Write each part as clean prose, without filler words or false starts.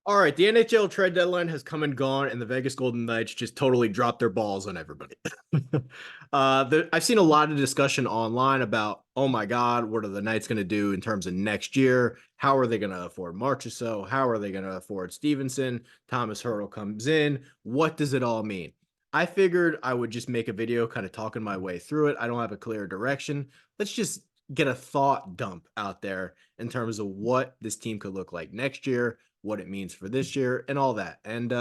All right, the NHL trade deadline has come and gone, and the Vegas Golden Knights just totally dropped their balls on everybody. I've seen a lot of discussion online about, oh my God, what are the Knights going to do in terms of next year? How are they going to afford Marchessault? How are they going to afford Stephenson? Tomas Hertl comes in. What does it all mean? I figured I would just make a video kind of talking my way through it. I don't have a clear direction. Let's just get a thought dump out there in terms of what this team could look like next year, what it means for this year, and all that. And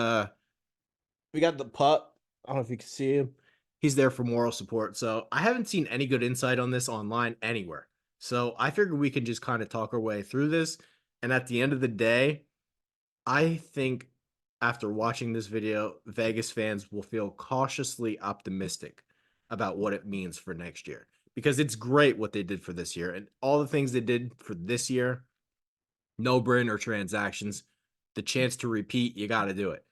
we got the pup. I don't know if you can see him. He's there for moral support. So I haven't seen any good insight on this online anywhere. So I figured we can just kind of talk our way through this. And at the end of the day, I think after watching this video, Vegas fans will feel cautiously optimistic about what it means for next year, because it's great what they did for this year and all the things they did for this year. No-brainer transactions. The chance to repeat, you got to do it.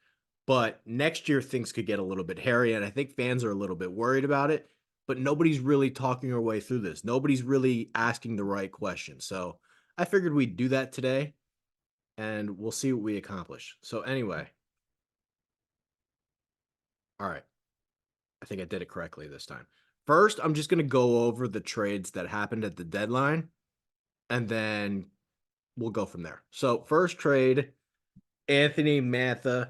But next year, things could get a little bit hairy, and I think fans are a little bit worried about it. But nobody's really talking our way through this. Nobody's really asking the right questions. So I figured we'd do that today, and we'll see what we accomplish. So anyway, all right. I think I did it correctly this time. First, I'm just going to go over the trades that happened at the deadline, and then we'll go from there. So first trade, Anthony Mantha.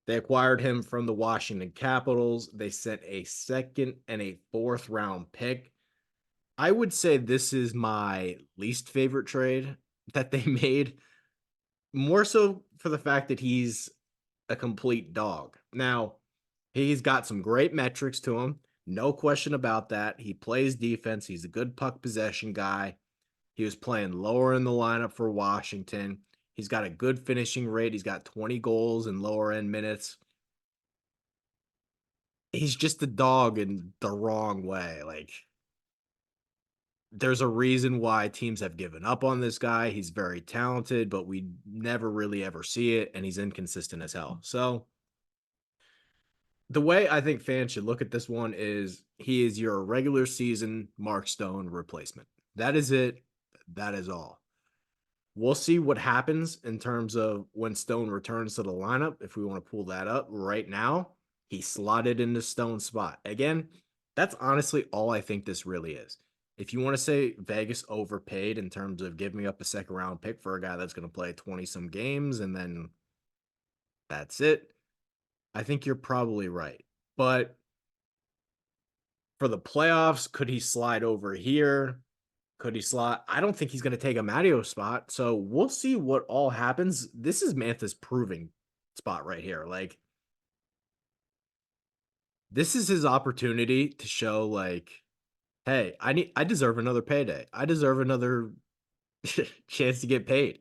They acquired him from the Washington Capitals. They sent a second and a fourth round pick. I would say this is my least favorite trade that they made, more so for the fact that he's a complete dog. Now, he's got some great metrics to him. No question about that. He plays defense. He's a good puck possession guy. He was playing lower in the lineup for Washington. He's got a good finishing rate. He's got 20 goals in lower end minutes. He's just a dog in the wrong way. Like, there's a reason why teams have given up on this guy. He's very talented, but we never really ever see it, and he's inconsistent as hell. So the way I think fans should look at this one is he is your regular season Mark Stone replacement. That is it. That is all. We'll see what happens in terms of when Stone returns to the lineup. If we want to pull that up right now, he slotted into Stone's spot. Again, that's honestly all I think this really is. If you want to say Vegas overpaid in terms of giving up a second round pick for a guy that's going to play 20 some games and then that's it, I think you're probably right. But for the playoffs, could he slide over here? Could he slot? I don't think he's going to take a Matteo spot. So we'll see what all happens. This is Mantha's proving spot right here. Like, this is his opportunity to show, like, hey, I deserve another payday. I deserve another chance to get paid.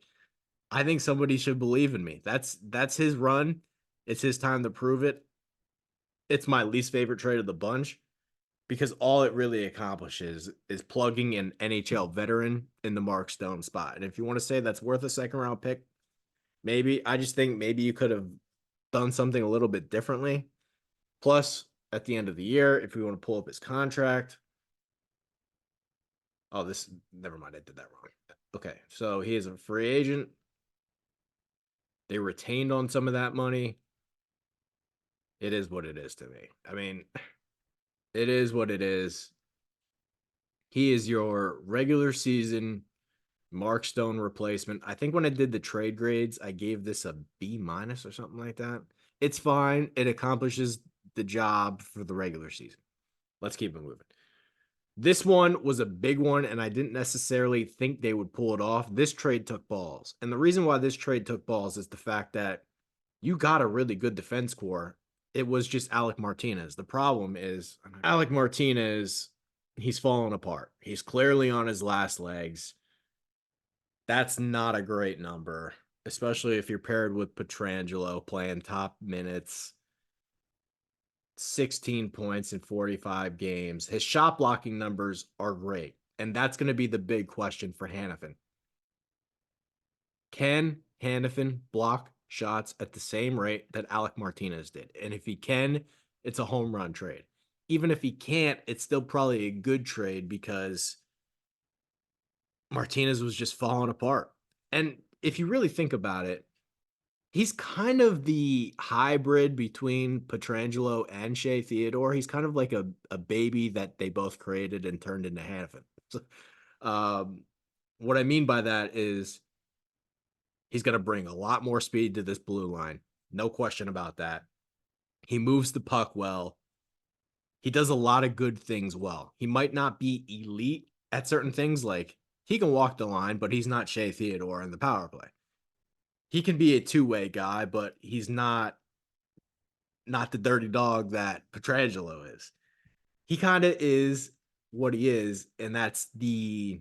I think somebody should believe in me. That's his run. It's his time to prove it. It's my least favorite trade of the bunch, because all it really accomplishes is plugging an NHL veteran in the Mark Stone spot. And if you want to say that's worth a second round pick, maybe. I just think maybe you could have done something a little bit differently. Plus, at the end of the year, if we want to pull up his contract. Oh, never mind. I did that wrong. Okay. So he is a free agent. They retained on some of that money. It is what it is to me. I mean, it is what it is. He is your regular season Mark Stone replacement. I think when I did the trade grades, I gave this a B minus or something like that. It's fine. It accomplishes the job for the regular season. Let's keep it moving. This one was a big one, and I didn't necessarily think they would pull it off. This trade took balls. And the reason why this trade took balls is the fact that you got a really good defense core. It was just Alec Martinez. The problem is Alec Martinez, he's falling apart. He's clearly on his last legs. That's not a great number, especially if you're paired with Pietrangelo playing top minutes. 16 points in 45 games. His shot blocking numbers are great, and that's going to be the big question for Hanifin. Can Hanifin block shots at the same rate that Alec Martinez did? And if he can, it's a home run trade. Even if he can't, it's still probably a good trade because Martinez was just falling apart. And if you really think about it, He's kind of the hybrid between Pietrangelo and Shea Theodore. He's kind of like a baby that they both created and turned into Hanifin. So, um, what I mean by that is he's going to bring a lot more speed to this blue line. No question about that. He moves the puck well. He does a lot of good things well. He might not be elite at certain things, like he can walk the line, but he's not Shea Theodore in the power play. He can be a two-way guy, but he's not the dirty dog that Pietrangelo is. He kind of is what he is, and that's the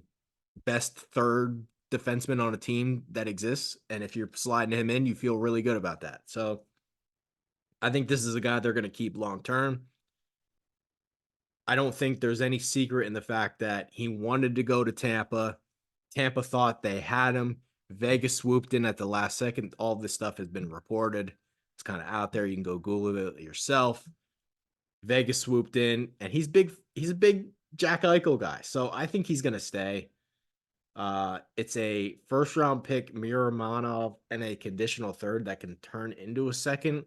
best third defenseman on a team that exists. And if you're sliding him in, you feel really good about that. So I think this is a guy they're going to keep long term. I don't think there's any secret in the fact that he wanted to go to Tampa. Tampa thought they had him. Vegas swooped in at the last second. All this stuff has been reported. It's kind of out there. You can go Google it yourself. Vegas swooped in, and he's big. He's a big Jack Eichel guy, so I think he's gonna stay. It's a first round pick, Miromanov, and a conditional third that can turn into a second.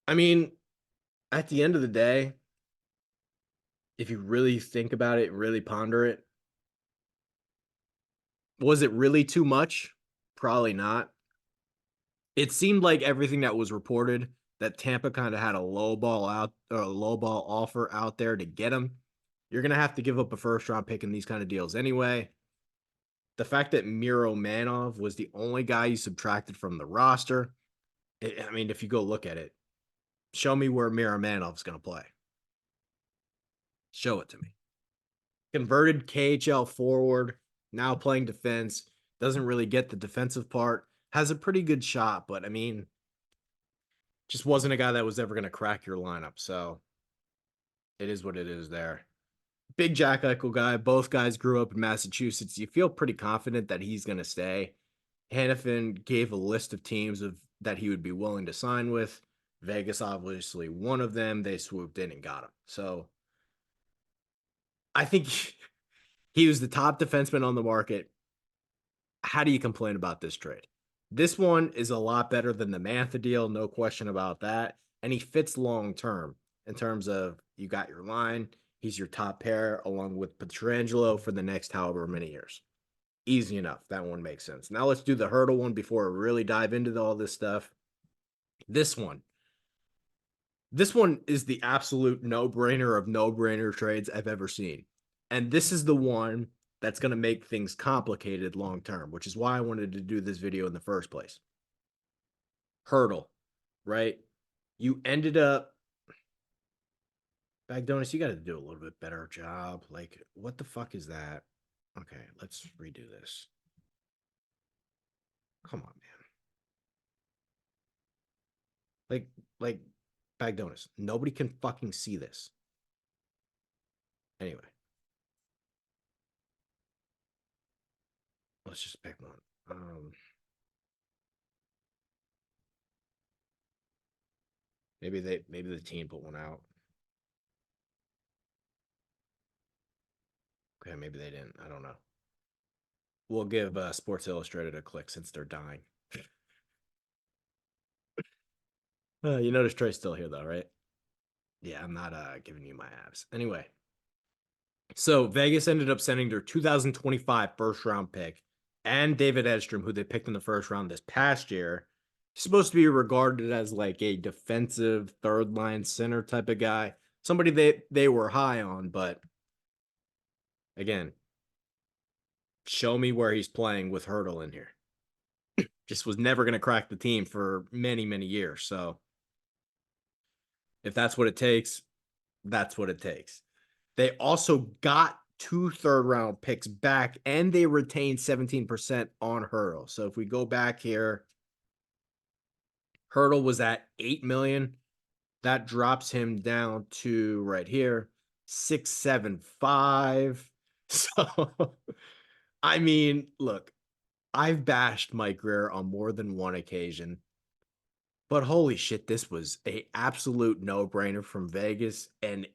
I mean, at the end of the day, if you really think about it, really ponder it, was it really too much? Probably not. It seemed like everything that was reported that Tampa kind of had a low ball out or a low ball offer out there to get him. You're gonna have to give up a first round pick in these kind of deals anyway. The fact that Miro Manov was the only guy you subtracted from the roster, I mean, if you go look at it, show me where Miro Manov's gonna play. Show it to me. Converted KHL forward, now playing defense, doesn't really get the defensive part, has a pretty good shot, but I mean, just wasn't a guy that was ever going to crack your lineup. So it is what it is there. Big Jack Eichel guy. Both guys grew up in Massachusetts. You feel pretty confident that he's going to stay. Hanifin gave a list of teams that he would be willing to sign with. Vegas, obviously, one of them. They swooped in and got him. So I think he was the top defenseman on the market. How do you complain about this trade? This one is a lot better than the Mantha deal, no question about that. And he fits long term in terms of you got your line. He's your top pair along with Pietrangelo for the next however many years. Easy enough. That one makes sense. Now let's do the Hertl one before we really dive into all this stuff. This one. This one is the absolute no-brainer of no-brainer trades I've ever seen. And this is the one that's going to make things complicated long term, which is why I wanted to do this video in the first place. Hertl, right? You ended up Bagdonis, you got to do a little bit better job. Like, what the fuck is that? Okay, let's redo this. Come on, man. Like Bagdonis, nobody can fucking see this. Anyway, let's just pick one. Maybe the team put one out. Okay, maybe they didn't. I don't know. We'll give Sports Illustrated a click since they're dying. You notice Trey's still here though, right? Yeah, I'm not giving you my abs. Anyway, so Vegas ended up sending their 2025 first round pick and David Edstrom, who they picked in the first round this past year. He's supposed to be regarded as like a defensive third line center type of guy, somebody they were high on, but again, show me where he's playing with Hertl in here. Just was never going to crack the team for many, many years. So if that's what it takes, that's what it takes. They also got 2 third-round picks back, and they retained 17% on Hertl. So if we go back here, Hertl was at $8 million. That drops him down to right here, 675. So, I mean, look, I've bashed Mike Grier on more than one occasion, but holy shit, this was a absolute no-brainer from Vegas, and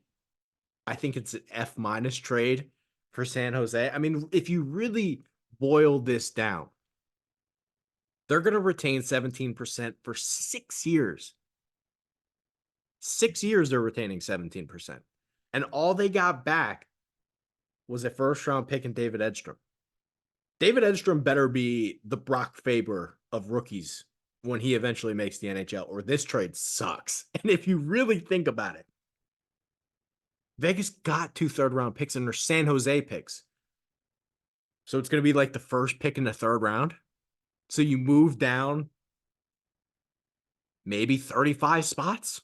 I think it's an F- trade for San Jose. I mean, if you really boil this down, They're going to retain 17% for 6 years. 6 years they're retaining 17%. And all they got back was a first-round pick in David Edstrom. David Edstrom better be the Brock Faber of rookies when he eventually makes the NHL, or this trade sucks. And if you really think about it, Vegas got 2 third-round picks and they're San Jose picks. So it's going to be like the first pick in the third round. So you move down maybe 35 spots.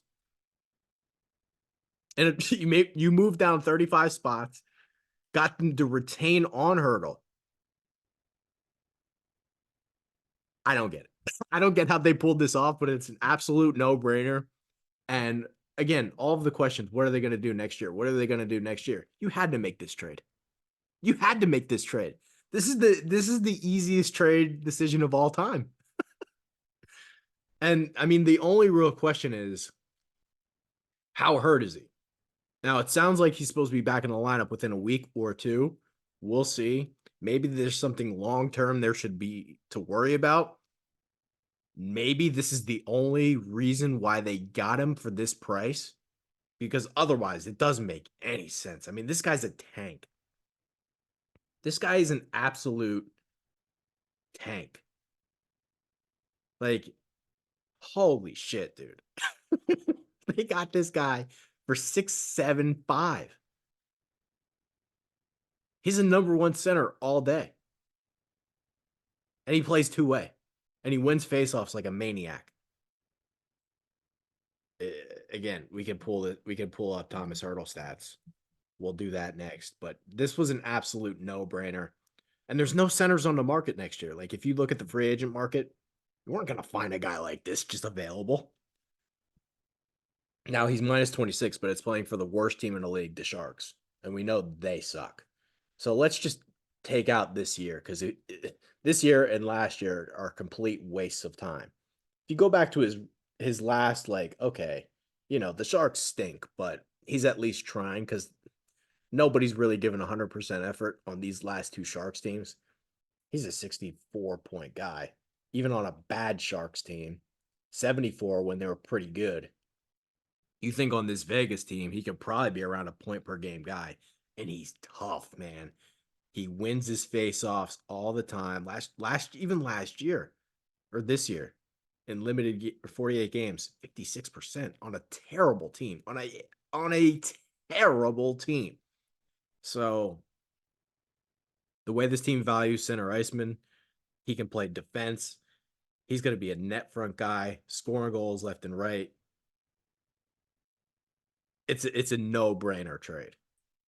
And you move down 35 spots, got them to retain on Hertl. I don't get it. I don't get how they pulled this off, but it's an absolute no-brainer. And again, all of the questions, what are they going to do next year? What are they going to do next year? You had to make this trade. You had to make this trade. This is the easiest trade decision of all time. And I mean, the only real question is, how hurt is he? Now, it sounds like he's supposed to be back in the lineup within a week or two. We'll see. Maybe there's something long-term there should be to worry about. Maybe this is the only reason why they got him for this price, because otherwise it doesn't make any sense. I mean, this guy's a tank. This guy is an absolute tank. Like, holy shit, dude. They got this guy for 6.75. He's a number 1 center all day. And he plays two-way. And he wins faceoffs like a maniac. Again, we can pull up Tomas Hertl stats. We'll do that next. But this was an absolute no-brainer. And there's no centers on the market next year. Like, if you look at the free agent market, you weren't going to find a guy like this just available. Now, he's minus 26, but it's playing for the worst team in the league, the Sharks. And we know they suck. So let's just take out this year, because this year and last year are complete wastes of time. If you go back to his last, like, okay, you know, the Sharks stink, but he's at least trying, because nobody's really given 100% effort on these last 2 Sharks teams. He's a 64-point guy, even on a bad Sharks team. 74 when they were pretty good. You think on this Vegas team, he could probably be around a point per game guy. And he's tough, man. He wins his faceoffs all the time. Even last year, or this year, in limited 48 games, 56% on a terrible team. On a terrible team. So the way this team values center iceman, he can play defense. He's going to be a net front guy, scoring goals left and right. It's a no-brainer trade.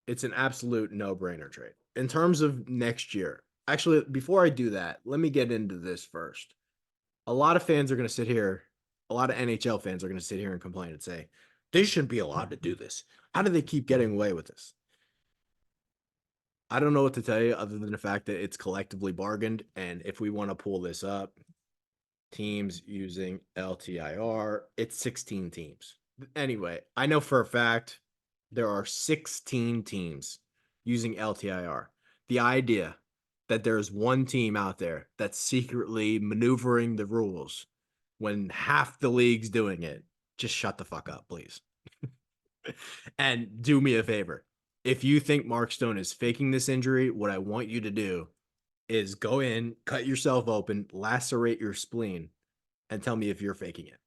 It's an absolute no-brainer trade. In terms of next year, actually, before I do that, let me get into this first. A lot of fans are going to sit here, a lot of NHL fans are going to sit here and complain and say, they shouldn't be allowed to do this. How do they keep getting away with this? I don't know what to tell you other than the fact that it's collectively bargained. And if we want to pull this up, teams using LTIR, it's 16 teams. Anyway, I know for a fact there are 16 teams using LTIR. The idea that there's one team out there that's secretly maneuvering the rules when half the league's doing it, just shut the fuck up, please. And do me a favor. If you think Mark Stone is faking this injury, what I want you to do is go in, cut yourself open, lacerate your spleen, and tell me if you're faking it.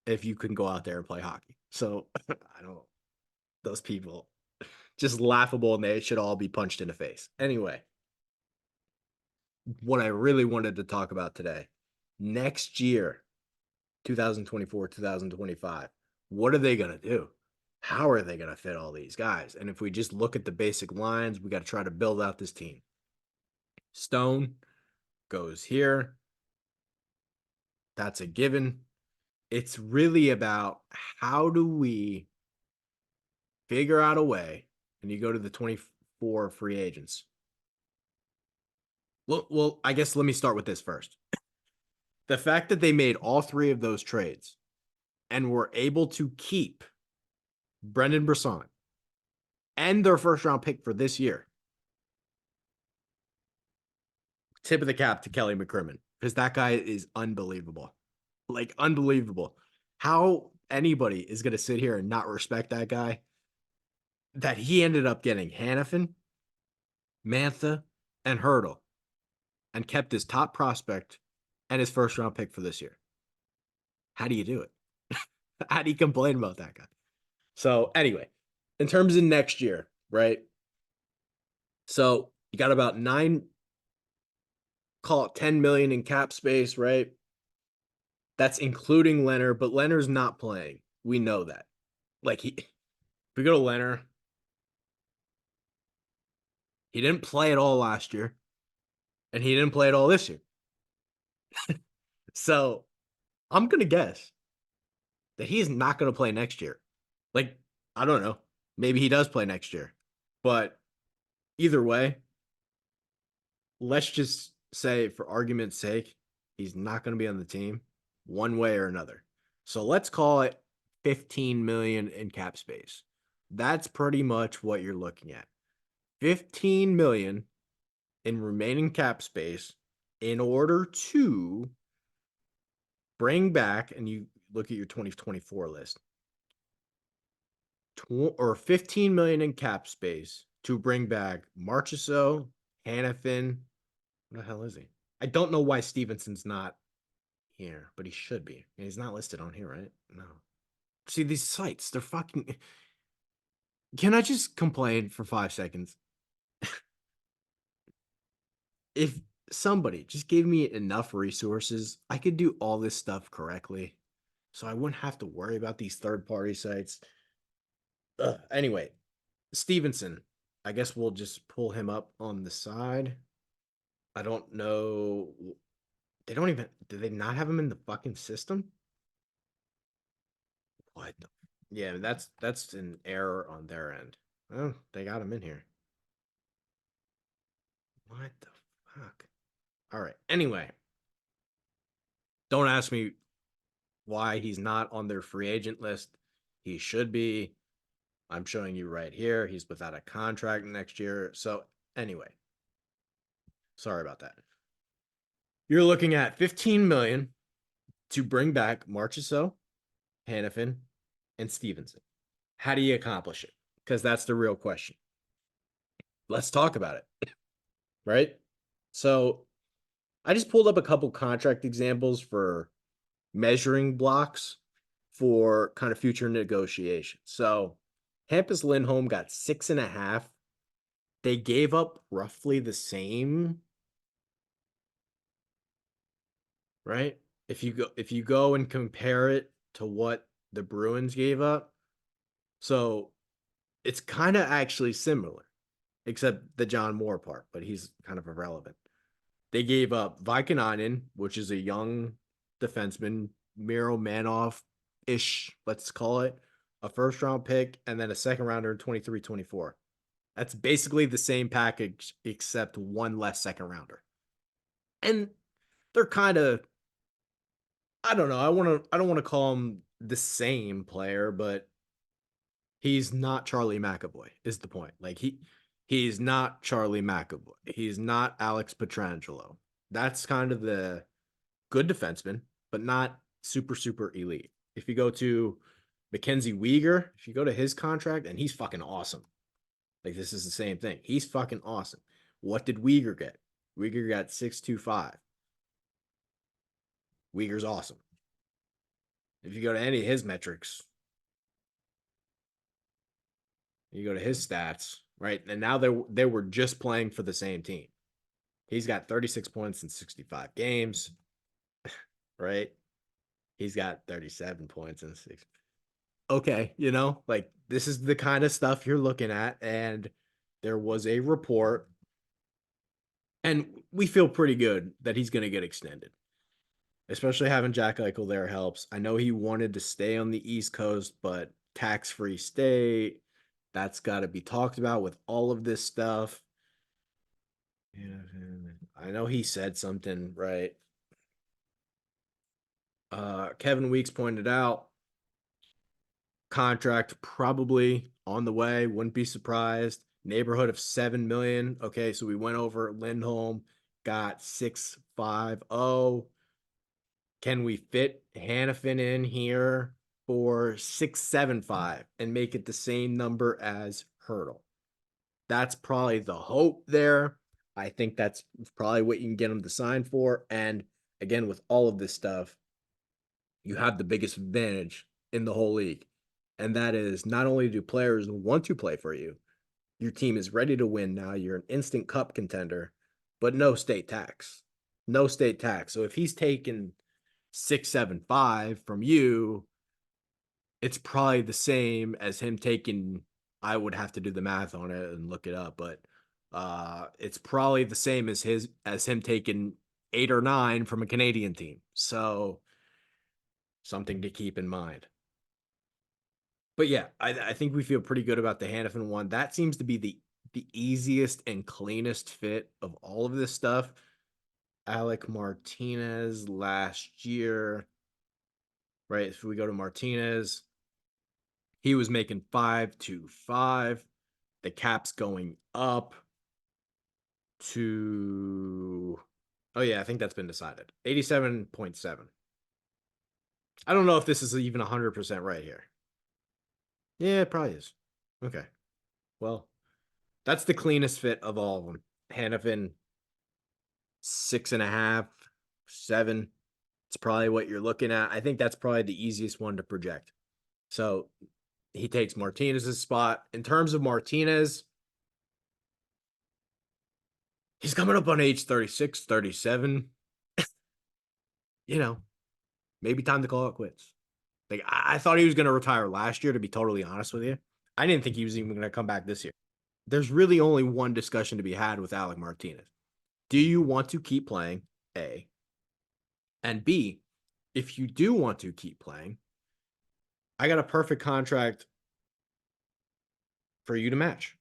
If you can go out there and play hockey. So, I don't, those people, just laughable, and they should all be punched in the face. Anyway, what I really wanted to talk about today, next year, 2024, 2025, what are they going to do? How are they going to fit all these guys? And if we just look at the basic lines, we got to try to build out this team. Stone goes here. That's a given. It's really about how do we figure out a way, and you go to the 24 free agents. Well, I guess let me start with this first. The fact that they made all 3 of those trades and were able to keep Brendan Brisson and their first-round pick for this year. Tip of the cap to Kelly McCrimmon. because that guy is unbelievable. Like, unbelievable. How anybody is going to sit here and not respect that guy, that he ended up getting Hanifin, Mantha, and Hertl, and kept his top prospect and his first round pick for this year. How do you do it? How do you complain about that guy? So anyway, in terms of next year, right? So you got about call it 10 million in cap space, right? That's including Leonard, but Leonard's not playing. We know that. Like, if we go to Leonard, he didn't play at all last year, and he didn't play at all this year. So I'm gonna guess that he's not gonna play next year. Like, I don't know. Maybe he does play next year. But either way, let's just say, for argument's sake, he's not going to be on the team one way or another. So let's call it 15 million in cap space. That's pretty much what you're looking at. 15 million in remaining cap space in order to bring back, and you look at your 2024 list, or 15 million in cap space to bring back Marchessault, Hanifin. What the hell is he? I don't know why Stephenson's not here, but he should be. He's not listed on here, right? No. See, these sites, they're fucking. Can I just complain for 5 seconds? If somebody just gave me enough resources, I could do all this stuff correctly. So I wouldn't have to worry about these third-party sites. Anyway, Stephenson. I guess we'll just pull him up on the side. I don't know. They don't even. Do they not have him in the fucking system? What? Yeah, that's an error on their end. Oh, they got him in here. What the fuck? All right. Anyway, don't ask me why he's not on their free agent list. He should be. I'm showing you right here. He's without a contract next year. So anyway, sorry about that. You're looking at 15 million to bring back Marchessault, Hanifin, and Stephenson. How do you accomplish it? Because that's the real question. Let's talk about it. Right? So I just pulled up a couple contract examples for measuring blocks for kind of future negotiations. So Hampus Lindholm got 6.5. They gave up roughly the same, right? If you go and compare it to what the Bruins gave up, so it's kind of actually similar, except the John Moore part, but he's kind of irrelevant. They gave up Vaakanainen, which is a young defenseman, Miro Manoff-ish, let's call it, a first-round pick, and then a second-rounder in 23-24. That's basically the same package, except one less second-rounder. And they're kind of, I don't know, I don't want to call him the same player, but he's not Charlie McAvoy, is the point. Like, he's not Charlie McAvoy. He's not Alex Pietrangelo. That's kind of the good defenseman, but not super, super elite. If you go to Mackenzie Weegar, if you go to his contract, and he's fucking awesome. Like, this is the same thing. He's fucking awesome. What did Weegar get? Weegar got 6.25. Weegar's awesome. If you go to any of his metrics, you go to his stats, right? And now they were just playing for the same team. He's got 36 points in 65 games, right? He's got 37 points in 6. Okay, like, this is the kind of stuff you're looking at, and there was a report, and we feel pretty good that he's going to get extended, especially having Jack Eichel there helps. I know he wanted to stay on the East Coast, but tax-free state, that's got to be talked about with all of this stuff. Yeah, I know he said something, right? Kevin Weeks pointed out, contract probably on the way, wouldn't be surprised. Neighborhood of 7 million. Okay, so we went over Lindholm, got 650. Can we fit Hanifin in here for 675 and make it the same number as Hertl? That's probably the hope there. I think that's probably what you can get him to sign for. And again, with all of this stuff, you have the biggest advantage in the whole league. And that is not only do players want to play for you, your team is ready to win now. You're an instant cup contender, but no state tax. No state tax. So if he's taking 675 from you, it's probably the same as him taking, I would have to do the math on it and look it up, but it's probably the same as him taking 8 or 9 from a Canadian team. So something to keep in mind. But yeah, I think we feel pretty good about the Hanifin one. That seems to be the easiest and cleanest fit of all of this stuff. Alec Martinez last year, right? If we go to Martinez, he was making 525. The cap's going up to, oh yeah, I think that's been decided. 87.7. I don't know if this is even 100% right here. Yeah, it probably is. Okay. Well, that's the cleanest fit of all of them. Hanifin, 6.5, 7. It's probably what you're looking at. I think that's probably the easiest one to project. So he takes Martinez's spot. In terms of Martinez, he's coming up on age 36, 37. You know, maybe time to call it quits. Like, I thought he was going to retire last year, to be totally honest with you. I didn't think he was even going to come back this year. There's really only one discussion to be had with Alec Martinez. Do you want to keep playing? A. And B, if you do want to keep playing, I got a perfect contract for you to match.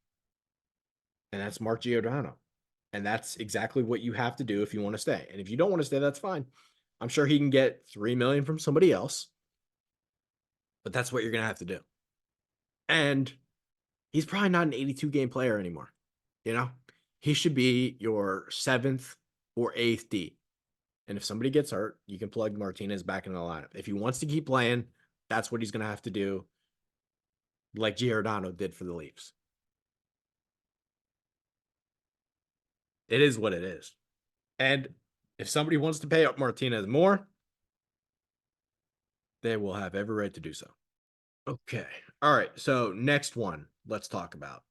And that's Mark Giordano. And that's exactly what you have to do if you want to stay. And if you don't want to stay, that's fine. I'm sure he can get $3 million from somebody else, but that's what you're going to have to do. And he's probably not an 82 game player anymore. You know, he should be your 7th or 8th D. And if somebody gets hurt, you can plug Martinez back in the lineup. If he wants to keep playing, that's what he's going to have to do, like Giordano did for the Leafs. It is what it is. And if somebody wants to pay up Martinez more, they will have every right to do so. Okay. All right. So next one, let's talk about.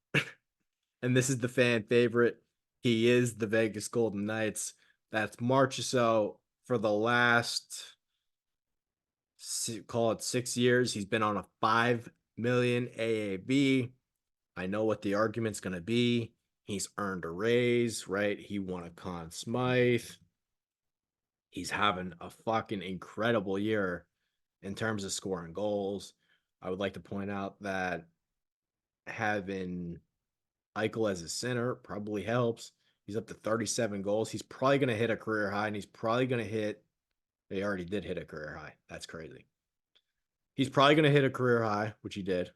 And this is the fan favorite. He is the Vegas Golden Knights. That's Marchessault for the last, call it 6 years. He's been on a $5 million AAV. I know what the argument's going to be. He's earned a raise, right? He won a Conn Smythe. He's having a fucking incredible year in terms of scoring goals. I would like to point out that having Eichel as a center probably helps. He's up to 37 goals. He's probably going to hit a career high, and he's probably going to hit, he already did hit a career high. That's crazy. He's probably going to hit a career high, which he did.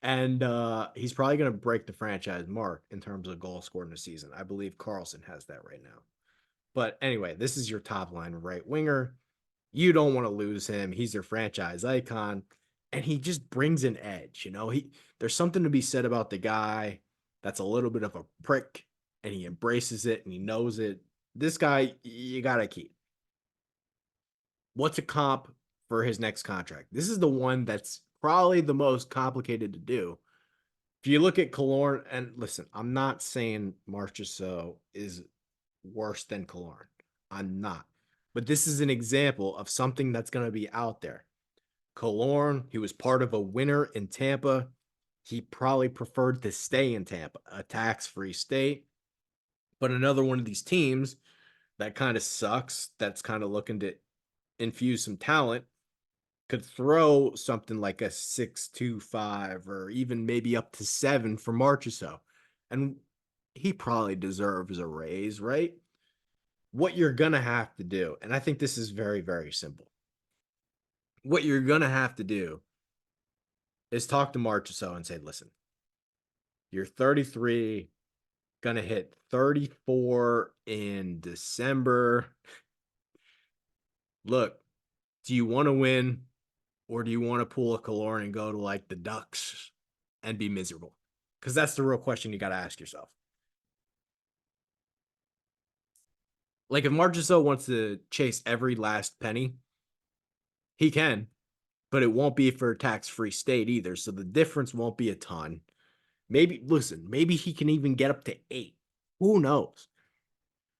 And he's probably going to break the franchise mark in terms of goals scored in a season. I believe Carlson has that right now. But anyway, this is your top line right winger. You don't want to lose him. He's your franchise icon. And he just brings an edge. You know, there's something to be said about the guy that's a little bit of a prick, and he embraces it and he knows it. This guy, you got to keep. What's a comp for his next contract? This is the one that's probably the most complicated to do. If you look at Killorn, and listen, I'm not saying Marchessault is worse than Killorn. I'm not. But this is an example of something that's going to be out there. Killorn, he was part of a winner in Tampa. He probably preferred to stay in Tampa, a tax-free state. But another one of these teams that kind of sucks, that's kind of looking to infuse some talent, could throw something like a 6.25 or even maybe up to 7 for Marchessault. And he probably deserves a raise, right? What you're going to have to do, and I think this is very, very simple. What you're going to have to do is talk to Marchessault and say, listen, you're 33, Gonna hit 34 in December. Look, do you want to win or do you want to pull a Kaloran and go to like the Ducks and be miserable? Because that's the real question you got to ask yourself. Like if Marchessault wants to chase every last penny, he can, but it won't be for tax-free state either. So the difference won't be a ton. Maybe, listen, maybe he can even get up to 8. Who knows?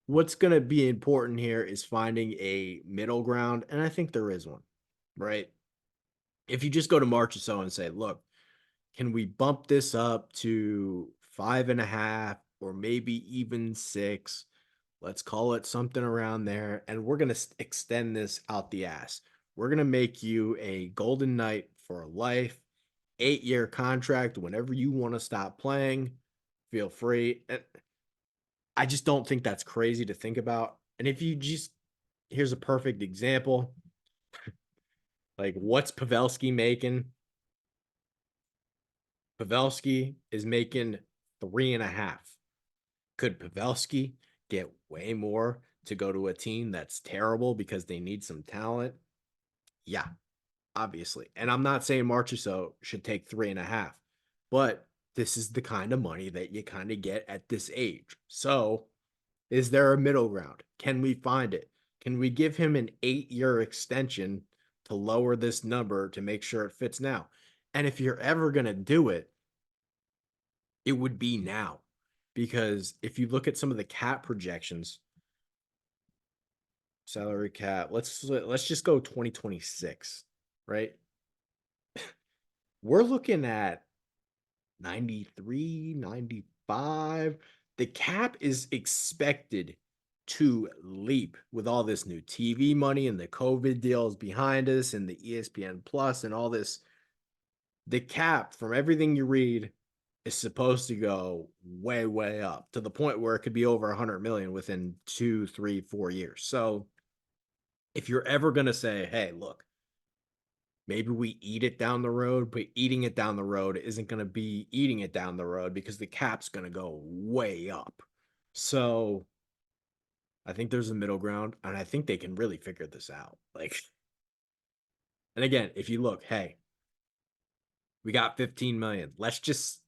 What's going to be important here is finding a middle ground, and I think there is one, right? If you just go to Marchessault and say, look, can we bump this up to 5.5 or maybe even 6? Let's call it something around there, and we're going to extend this out the ass. We're going to make you a Golden Knight for life, 8-year contract. Whenever you want to stop playing, feel free. And I just don't think that's crazy to think about. And if you just, here's a perfect example. Like, what's Pavelski making? Pavelski is making 3.5. Could Pavelski get way more to go to a team that's terrible because they need some talent? Yeah, obviously. And I'm not saying Marchessault should take 3.5, but this is the kind of money that you kind of get at this age. So is there a middle ground? Can we find it? Can we give him an 8-year extension to lower this number to make sure it fits now? And if you're ever going to do it, it would be now. Because if you look at some of the cap projections, salary cap, let's just go 2026, right? We're looking at 93, 95. The cap is expected to leap with all this new TV money and the COVID deals behind us and the ESPN Plus and all this. The cap, from everything you read, is supposed to go way, way up to the point where it could be over 100 million within 2, 3, 4 years. So if you're ever going to say, hey, look, maybe we eat it down the road, but eating it down the road isn't going to be eating it down the road because the cap's going to go way up. So I think there's a middle ground, and I think they can really figure this out. Like, and again, if you look, hey, we got 15 million. Let's just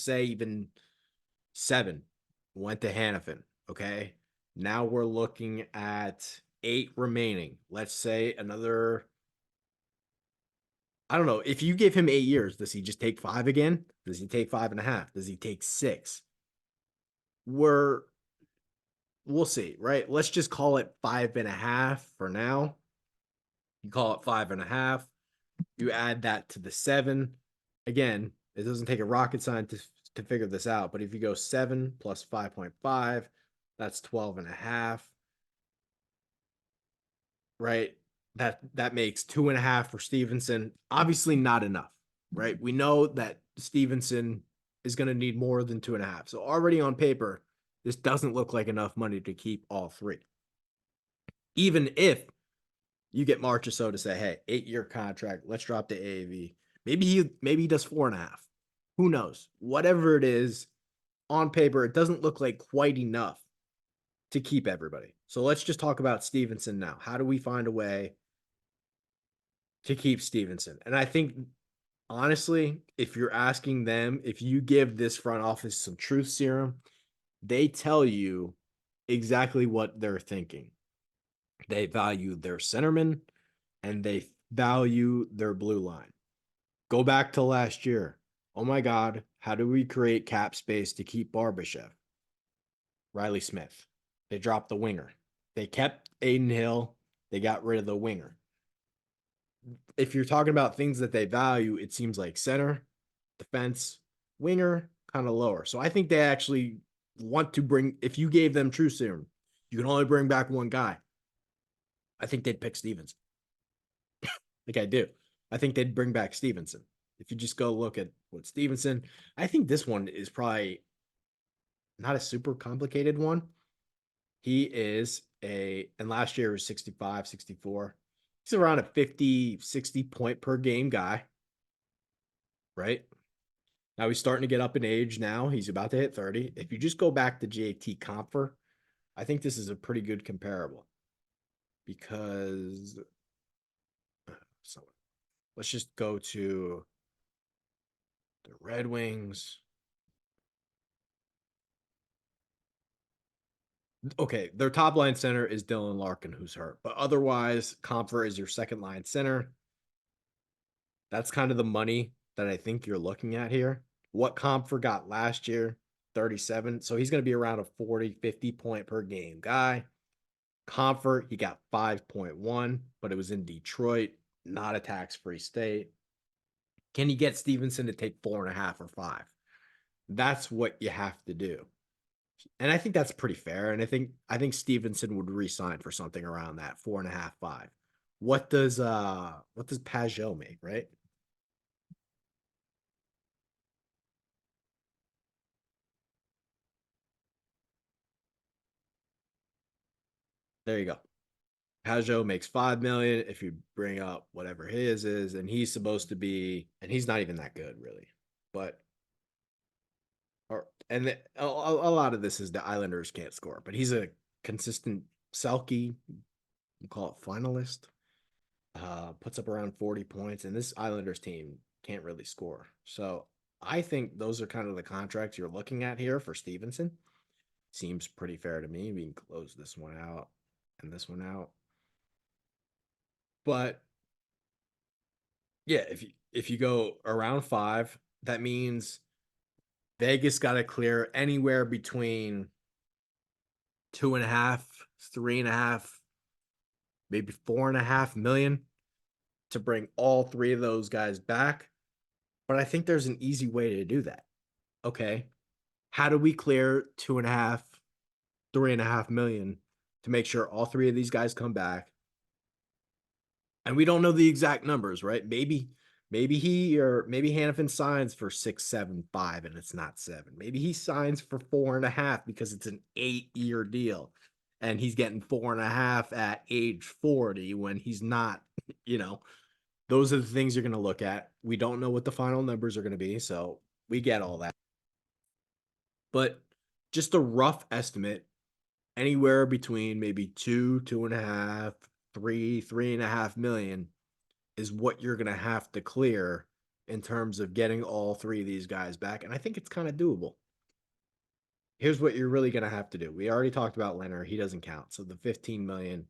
say even 7 went to Hanifin. Okay. Now we're looking at 8 remaining. Let's say another, I don't know. If you give him 8 years, does he just take 5 again? Does he take 5.5? Does he take 6? We'll see, right? Let's just call it 5.5 for now. You call it 5.5. You add that to the 7. Again, it doesn't take a rocket scientist to figure this out, but if you go 7 plus 5.5, that's 12.5, right? That makes 2.5 for Stephenson. Obviously not enough, right? We know that Stephenson is going to need more than 2.5. So already on paper, this doesn't look like enough money to keep all 3. Even if you get Marchessault to say, hey, 8-year contract, let's drop the AAV. Maybe he does 4.5. Who knows? Whatever it is, on paper, it doesn't look like quite enough to keep everybody. So let's just talk about Stephenson now. How do we find a way to keep Stephenson? And I think, honestly, if you're asking them, if you give this front office some truth serum, they tell you exactly what they're thinking. They value their centerman and they value their blue line. Go back to last year. Oh my God, how do we create cap space to keep Barbashev? Riley Smith. They dropped the winger. They kept Aiden Hill. They got rid of the winger. If you're talking about things that they value, it seems like center, defense, winger, kind of lower. So I think they actually want to bring, if you gave them true serum, you can only bring back one guy. I think they'd pick Stephenson. Like I do. I think they'd bring back Stephenson. If you just go look at what Stephenson, I think this one is probably not a super complicated one. He is and last year was 65, 64. He's around a 50, 60 point per game guy, right? Now he's starting to get up in age now. He's about to hit 30. If you just go back to JT Compher, I think this is a pretty good comparable because so let's just go to the Red Wings. Okay, their top line center is Dylan Larkin, who's hurt, but otherwise, Compher is your second line center. That's kind of the money that I think you're looking at here. What Compher got last year, 37. So he's going to be around a 40, 50 point per game guy. Compher, he got 5.1, but it was in Detroit, not a tax-free state. Can you get Stephenson to take 4.5 or 5? That's what you have to do. And I think that's pretty fair. And I think Stephenson would resign for something around that 4.5, 5. What does Pajot make, right? There you go. Pajot makes 5 million if you bring up whatever his is, and he's supposed to be, and he's not even that good really. But a lot of this is the Islanders can't score, but he's a consistent Selke, you call it finalist. Puts up around 40 points, and this Islanders team can't really score. So I think those are kind of the contracts you're looking at here for Stephenson. Seems pretty fair to me. We can close this one out and this one out. But yeah, if you go around 5, that means Vegas got to clear anywhere between 2.5, 3.5, maybe 4.5 million to bring all 3 of those guys back. But I think there's an easy way to do that. Okay. How do we clear 2.5, 3.5 million to make sure all 3 of these guys come back? And we don't know the exact numbers, right? Maybe Hanifin signs for 6, 7, 5, and it's not 7. Maybe he signs for 4.5 because it's an 8-year deal, and he's getting 4.5 at age 40 when he's not. Those are the things you're going to look at. We don't know what the final numbers are going to be, so we get all that. But just a rough estimate, anywhere between maybe 2, 2.5, 3, 3.5 million is what you're going to have to clear in terms of getting all 3 of these guys back. And I think it's kind of doable. Here's what you're really going to have to do. We already talked about Leonard. He doesn't count. So the 15 million,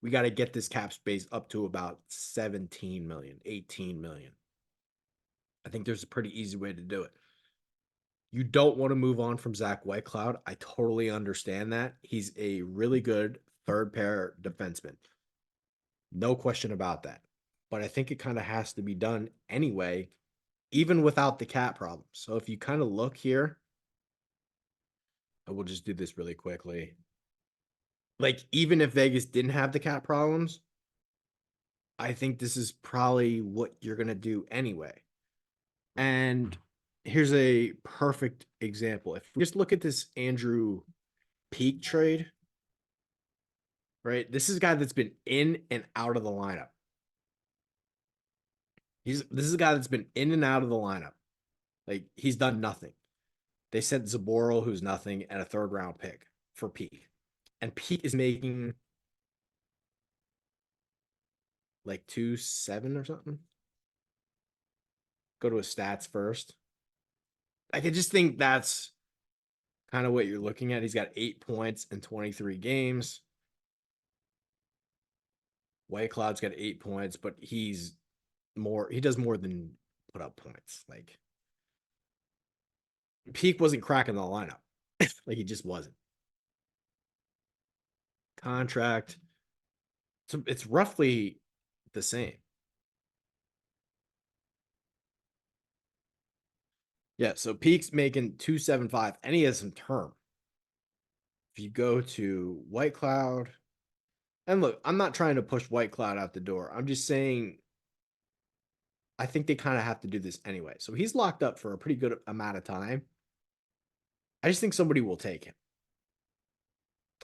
we got to get this cap space up to about 17 million, 18 million. I think there's a pretty easy way to do it. You don't want to move on from Zach Whitecloud. I totally understand that. He's a really good third pair defenseman. No question about that. But I think it kind of has to be done anyway, even without the cap problem. So if you kind of look here, I will just do this really quickly. Like, even if Vegas didn't have the cap problems, I think this is probably what you're going to do anyway. And here's a perfect example. If we just look at this Andrew Peak trade, right? This is a guy that's been in and out of the lineup. This is a guy that's been in and out of the lineup. Like, he's done nothing. They sent Zaboral, who's nothing, and a 3rd round pick for Peak. And Peak is making like 2.7 or something. Go to his stats first. I could just think that's kind of what you're looking at. He's got 8 points in 23 games. Whitecloud's got 8 points, but he does more than put up points. Like, Peak wasn't cracking the lineup. Like, he just wasn't. Contract. So it's roughly the same. Yeah, so Peak's making 2.75, and he has some term. If you go to Whitecloud, and look, I'm not trying to push Whitecloud out the door. I'm just saying I think they kind of have to do this anyway. So he's locked up for a pretty good amount of time. I just think somebody will take him.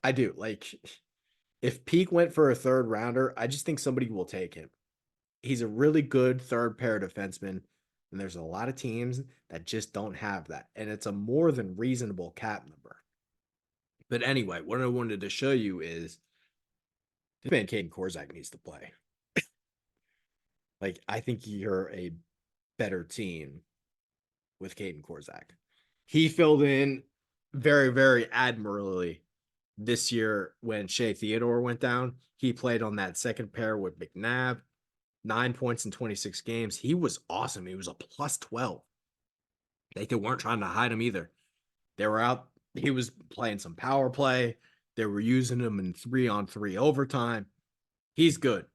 I do. Like, if Peak went for a 3rd rounder, I just think somebody will take him. He's a really good 3rd pair defenseman And there's a lot of teams that just don't have that. And it's a more than reasonable cap number. But anyway, what I wanted to show you is this man, Caden Korczak, needs to play. Like, I think you're a better team with Caden Korczak. He filled in very, very admirably this year when Shea Theodore went down. He played on that second pair with McNabb, 9 points in 26 games. He was awesome. He was a plus 12. They weren't trying to hide him either. They were out. He was playing some power play. They were using him in 3-on-3 overtime. He's good.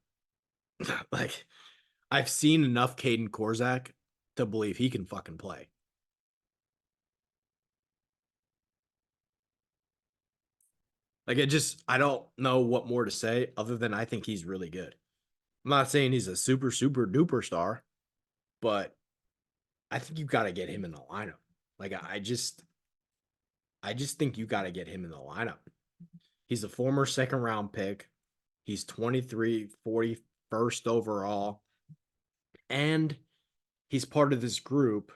Like, I've seen enough Caden Korczak to believe he can fucking play. Like, I don't know what more to say other than I think he's really good. I'm not saying he's a super, super duper star, but I think you got to get him in the lineup. Like, I just think you got to get him in the lineup. He's a former second round pick. He's 23, 41st overall. And he's part of this group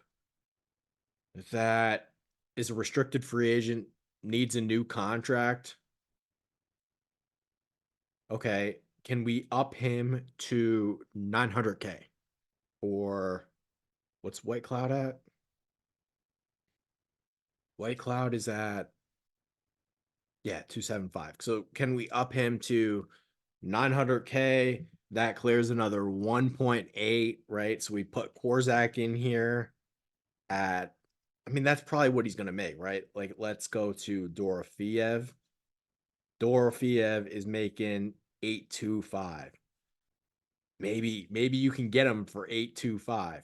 that is a restricted free agent, needs a new contract. Okay, can we up him to 900K? Or what's White Cloud at? White Cloud is at, yeah, 275. So can we up him to 900K? That clears another 1.8, right? So we put Korczak in here at, I mean, that's probably what he's going to make, right? Like, let's go to Dorofeyev. Dorofeyev is making 825. Maybe you can get him for 825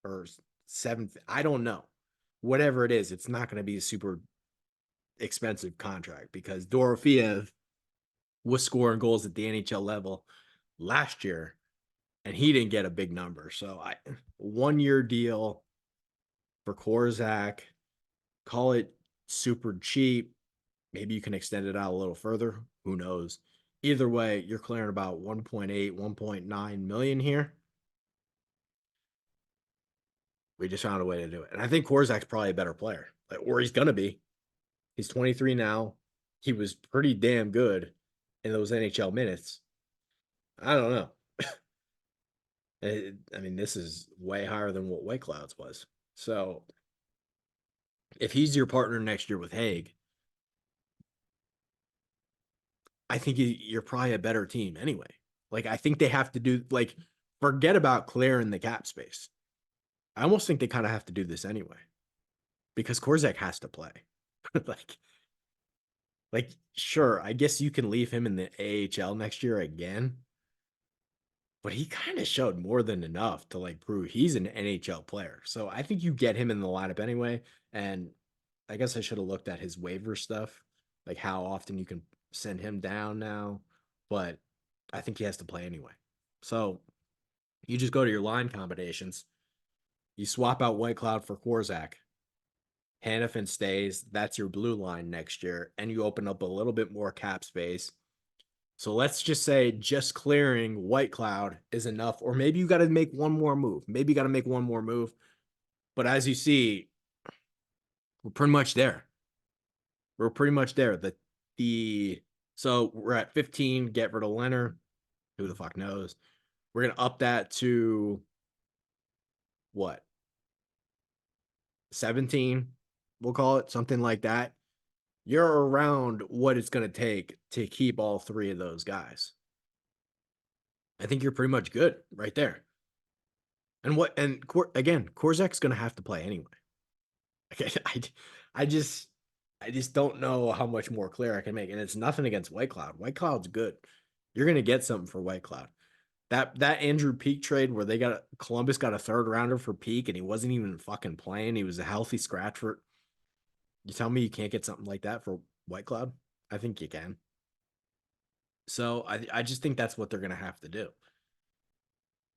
or 7. I don't know. Whatever it is, it's not going to be a super expensive contract because Dorofeyev was scoring goals at the NHL level last year and he didn't get a big number. So 1-year deal for Korczak, call it super cheap. Maybe you can extend it out a little further. Who knows? Either way, you're clearing about 1.8, 1.9 million here. We just found a way to do it. And I think Korczak's probably a better player, or he's going to be. He's 23 now. He was pretty damn good in those NHL minutes. I don't know. I mean, this is way higher than what White Clouds was. So if he's your partner next year with Haig, I think you're probably a better team anyway. Like, I think they have to do, like, forget about clearing the cap space. I almost think they kind of have to do this anyway because Korczak has to play. like, sure, I guess you can leave him in the AHL next year again, but he kind of showed more than enough to like prove he's an NHL player. So I think you get him in the lineup anyway. And I guess I should have looked at his waiver stuff, like how often you can send him down now, but I think he has to play anyway. So you just go to your line combinations. You swap out White Cloud for Korczak. Hanifin stays. That's your blue line next year. And you open up a little bit more cap space. So let's just say just clearing White Cloud is enough. Or maybe you got to make one more move. Maybe you got to make one more move. But as you see, we're pretty much there. We're pretty much there. So we're at 15, get rid of Leonard. Who the fuck knows? We're going to up that to what? 17, we'll call it, something like that. You're around what it's going to take to keep all three of those guys. I think you're pretty much good right there. And again, Korczak's going to have to play anyway. I just don't know how much more clear I can make. And it's nothing against White Cloud. White Cloud's good. You're going to get something for White Cloud. That Andrew Peak trade where Columbus got a third rounder for Peak and he wasn't even fucking playing. He was a healthy scratch for. You tell me you can't get something like that for White Cloud? I think you can. So I just think that's what they're going to have to do.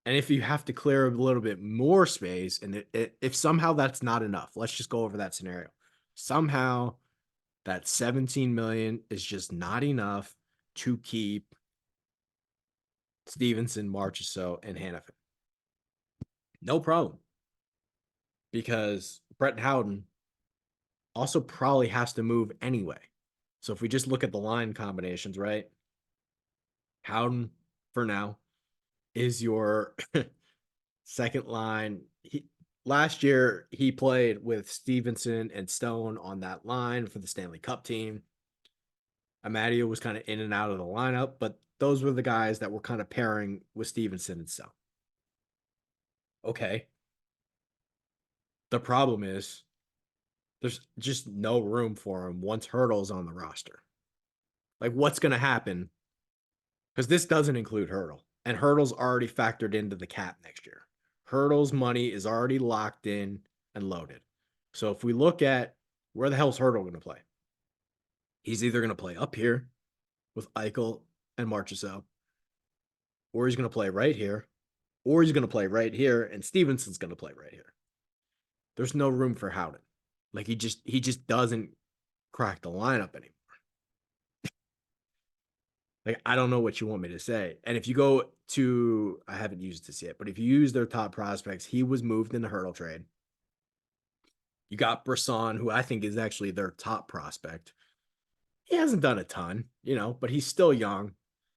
And if you have to clear a little bit more space, and if somehow that's not enough, let's just go over that scenario. Somehow that 17 million is just not enough to keep Stephenson, Marchessault, and Hanifin. No problem. because Brett Howden also probably has to move anyway. So if we just look at the line combinations, right? Howden, for now, is your second line. Last year, he played with Stephenson and Stone on that line for the Stanley Cup team. Amadio was kind of in and out of the lineup, but those were the guys that were kind of pairing with Stephenson and Stone. Okay. The problem is there's just no room for him once Hertl's on the roster. Like, what's going to happen? Because this doesn't include Hertl, and Hertl's already factored into the cap next year. Hertl's money is already locked in and loaded. So if we look at where the hell's Hertl going to play, he's either going to play up here with Eichel and Marchessault, or he's going to play right here, or he's going to play right here, and Stephenson's going to play right here. There's no room for Howden. Like, he just doesn't crack the lineup anymore. Like, I don't know what you want me to say. And if you go to, I haven't used this yet, but if you use their top prospects, he was moved in the Hertl trade. You got Brisson, who I think is actually their top prospect. He hasn't done a ton, but he's still young.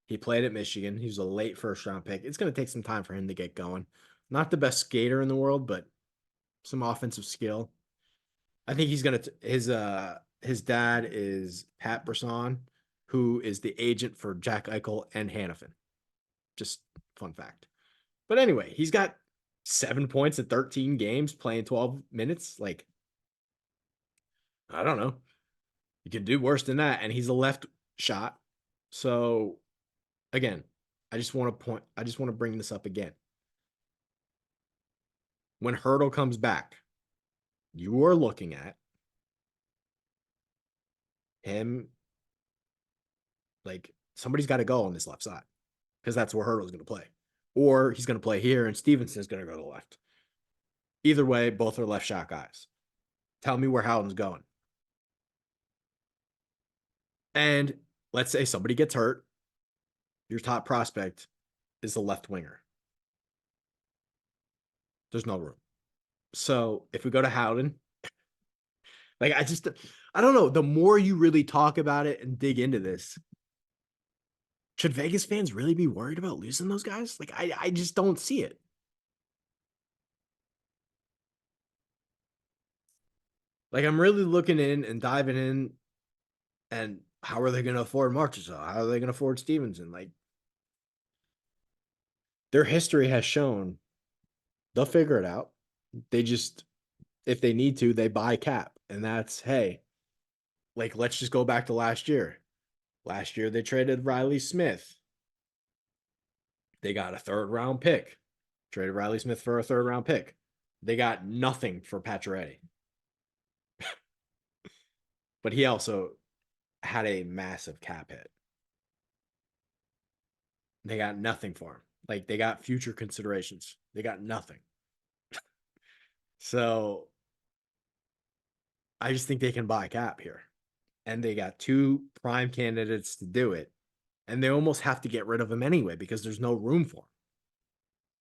He played at Michigan. He was a late first-round pick. It's going to take some time for him to get going. Not the best skater in the world, but some offensive skill. I think he's going to his dad is Pat Brisson, who is the agent for Jack Eichel and Hanifin. Just fun fact. But anyway, he's got 7 points in 13 games playing 12 minutes. Like, I don't know. You can do worse than that. And he's a left shot. So again, I just want to bring this up again. When Hertl comes back, you are looking at him. Like, somebody's got to go on this left side because that's where Hertl's going to play. Or he's going to play here and Stephenson's going to go to the left. Either way, both are left shot guys. Tell me where Howden's going. And let's say somebody gets hurt. Your top prospect is the left winger. There's no room. So if we go to Howden, like, I don't know. The more you really talk about it and dig into this, should Vegas fans really be worried about losing those guys? Like, I just don't see it. Like, I'm really looking in and diving in, and how are they going to afford Marchessault? How are they going to afford Stephenson? Like, their history has shown they'll figure it out. They just, if they need to, they buy cap. And that's, hey, like, let's just go back to last year. Last year, they traded Riley Smith. They got a third-round pick. Traded Riley Smith for a third-round pick. They got nothing for Pacioretty. But he also had a massive cap hit. They got nothing for him. Like, they got future considerations. They got nothing. So I just think they can buy cap here. And they got two prime candidates to do it. And they almost have to get rid of him anyway because there's no room for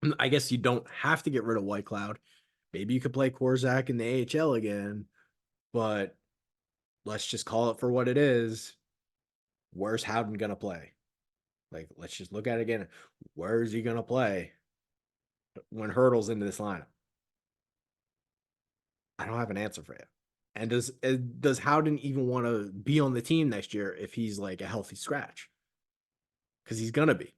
him. I guess you don't have to get rid of White Cloud. Maybe you could play Korzak in the AHL again, but let's just call it for what it is. Where's Howden going to play? Like, let's just look at it again. Where is he going to play when Hertl's into this lineup? I don't have an answer for you. And does Howden even want to be on the team next year if he's like a healthy scratch? Because he's going to be.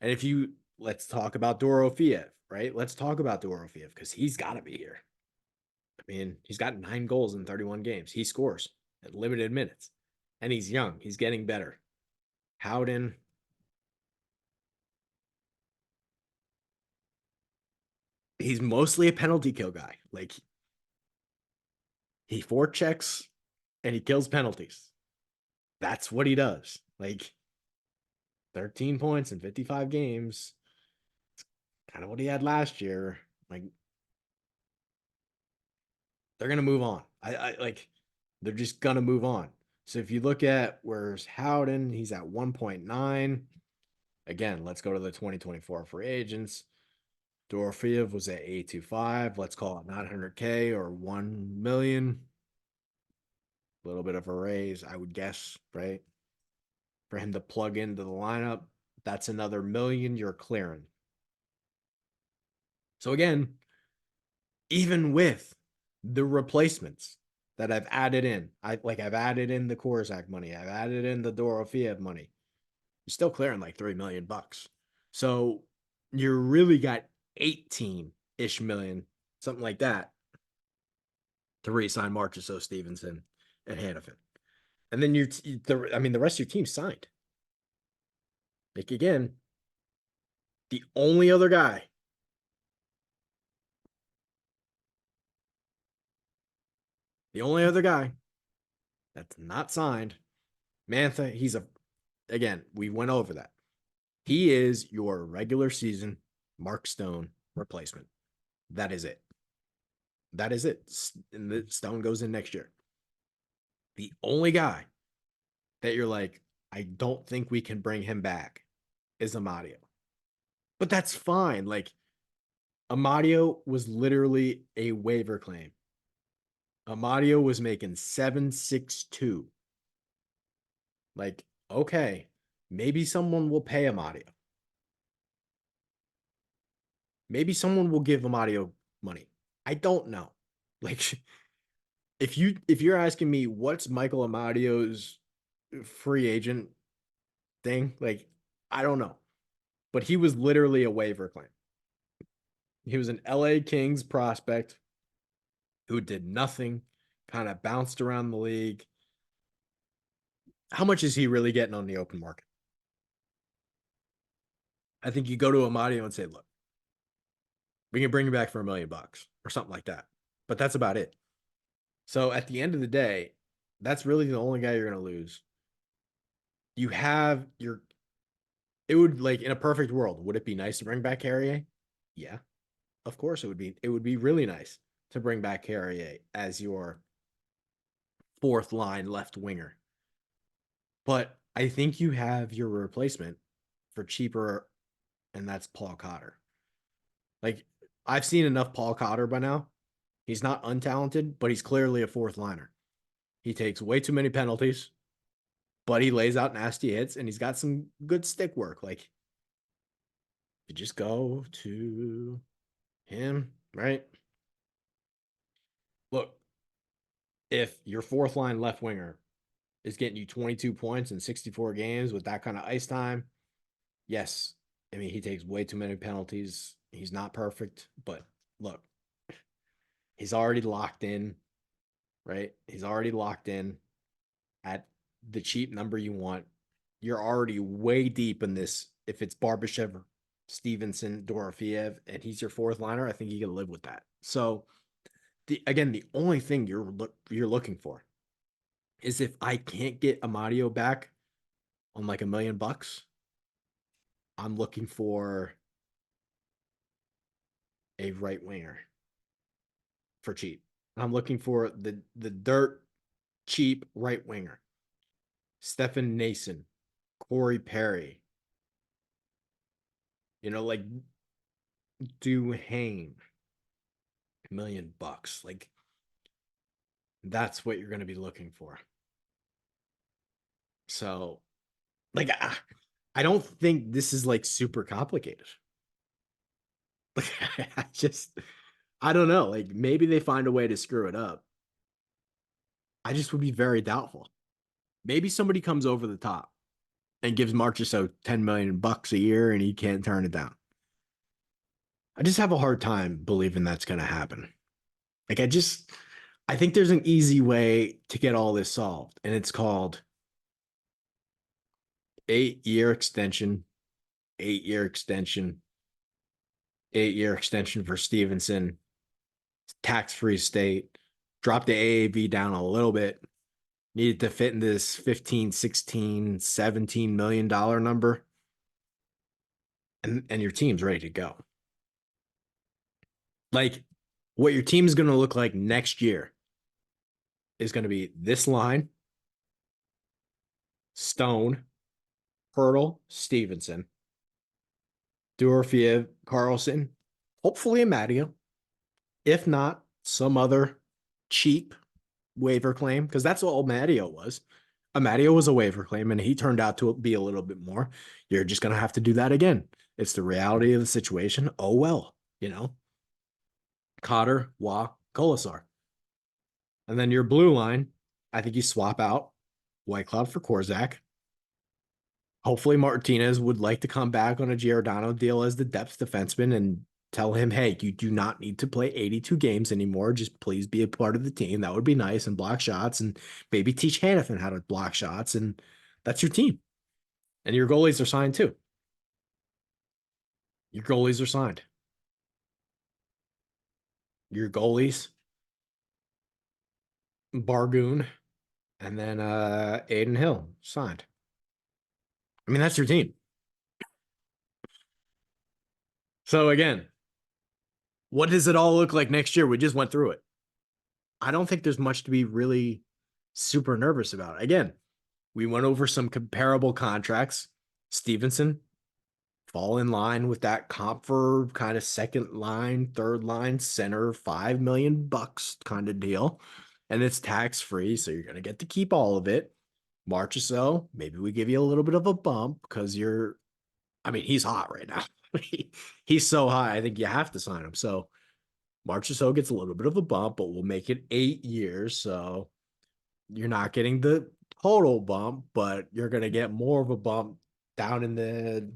And let's talk about Dorofeev, right? Let's talk about Dorofeev because he's got to be here. I mean, he's got 9 goals in 31 games. He scores at limited minutes. And he's young. He's getting better. Howden. He's mostly a penalty kill guy. Like, he forechecks and he kills penalties. That's what he does. Like, 13 points in 55 games. It's kind of what he had last year. Like, they're gonna move on. I like, they're just gonna move on. So if you look at where's Howden, he's at 1.9. Again, let's go to the 2024 free agents. Dorofeev was at 825. Let's call it 900K or 1 million. A little bit of a raise, I would guess, right? For him to plug into the lineup, that's another million you're clearing. So again, even with the replacements that I've added in, I've added in the Korczak money, I've added in the Dorofeev money, you're still clearing like $3 million. So you really got 18-ish million, something like that, to re-sign Marchessault, Stephenson, and Hanifin. And then the rest of your team signed. Like, again, the only other guy that's not signed, Mantha, again, we went over that. He is your regular season Mark Stone replacement. That is it. That is it. And the Stone goes in next year. The only guy that you're like, I don't think we can bring him back is Amadio. But that's fine. Like, Amadio was literally a waiver claim. Amadio was making 762. Like, okay, maybe someone will pay Amadio. Maybe someone will give Amadio money. I don't know. Like, if you're asking me what's Michael Amadio's free agent thing, like, I don't know. But he was literally a waiver claim. He was an LA Kings prospect who did nothing, kind of bounced around the league. How much is he really getting on the open market? I think you go to Amadio and say, look, we can bring him back for $1 million or something like that. But that's about it. So at the end of the day, that's really the only guy you're going to lose. You have it would, like, in a perfect world, would it be nice to bring back Carrier? Yeah, of course it would be. It would be really nice to bring back Carrier as your fourth line left winger. But I think you have your replacement for cheaper, and that's Paul Cotter. Like, I've seen enough Paul Cotter by now. He's not untalented, but he's clearly a fourth liner. He takes way too many penalties, but he lays out nasty hits, and he's got some good stick work. Like, you just go to him, right? Look, if your fourth line left winger is getting you 22 points in 64 games with that kind of ice time, yes. I mean, he takes way too many penalties. He's not perfect, but look, he's already locked in, right? He's already locked in at the cheap number you want. You're already way deep in this. If it's Barbashev, Stephenson, Dorofeev, and he's your fourth liner, I think you can live with that. So, the only thing you're looking for is, if I can't get Amadio back on like $1 million, I'm looking for a right winger for cheap. I'm looking for the dirt cheap right winger. Stefan Nason, Corey Perry, like Duhane, $1 million. Like, that's what you're going to be looking for. So, like, I don't think this is like super complicated. Like, I don't know. Like, maybe they find a way to screw it up. I just would be very doubtful. Maybe somebody comes over the top and gives Marchessault $10 million a year and he can't turn it down. I just have a hard time believing that's going to happen. Like, I think there's an easy way to get all this solved, and it's called 8-year extension, 8-year extension, 8-year extension for Stephenson, tax-free state, drop the AAV down a little bit, needed to fit in this 15, 16, $17 million number, and your team's ready to go. Like, what your team is going to look like next year is going to be this line: Stone, Hertl, Stephenson, Dorofeev, Carlson, hopefully Amadio. If not, some other cheap waiver claim, because that's all Amadio was. Amadio was a waiver claim, and he turned out to be a little bit more. You're just going to have to do that again. It's the reality of the situation. Oh, well, Cotter, Waugh, Colasar. And then your blue line, I think you swap out Whitecloud for Korczak. Hopefully Martinez would like to come back on a Giordano deal as the depth defenseman and tell him, hey, you do not need to play 82 games anymore. Just please be a part of the team. That would be nice, and block shots, and maybe teach Hanifin how to block shots. And that's your team. And your goalies are signed too. Your goalies are signed. Your goalies, Bargoon, and then Aiden Hill signed. I mean, that's your team. So again, what does it all look like next year? We just went through it. I don't think there's much to be really super nervous about. Again, we went over some comparable contracts. Stephenson, fall in line with that comp for kind of second line, third line center, $5 million kind of deal. And it's tax free, so you're going to get to keep all of it. Marchessault, maybe we give you a little bit of a bump because he's hot right now. He's so high. I think you have to sign him. So Marchessault gets a little bit of a bump, but we'll make it 8 years. So you're not getting the total bump, but you're going to get more of a bump down in the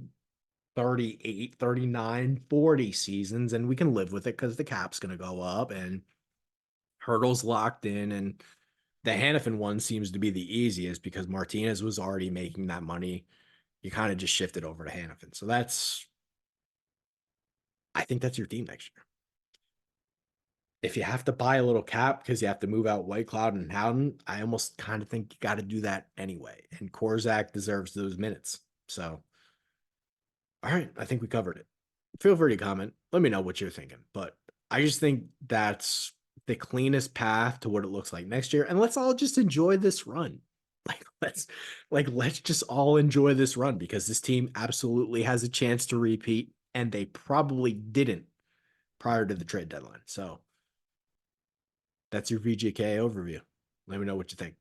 38, 39, 40 seasons. And we can live with it because the cap's going to go up and Hertl's locked in. And the Hanifin one seems to be the easiest because Martinez was already making that money. You kind of just shifted over to Hanifin. So I think that's your team next year. If you have to buy a little cap because you have to move out Whitecloud and Howden, I almost kind of think you got to do that anyway. And Korczak deserves those minutes. So, all right, I think we covered it. Feel free to comment. Let me know what you're thinking. But I just think that's the cleanest path to what it looks like next year. And let's all just enjoy this run. Let's just all enjoy this run because this team absolutely has a chance to repeat, and they probably didn't prior to the trade deadline. So that's your VGK overview. Let me know what you think.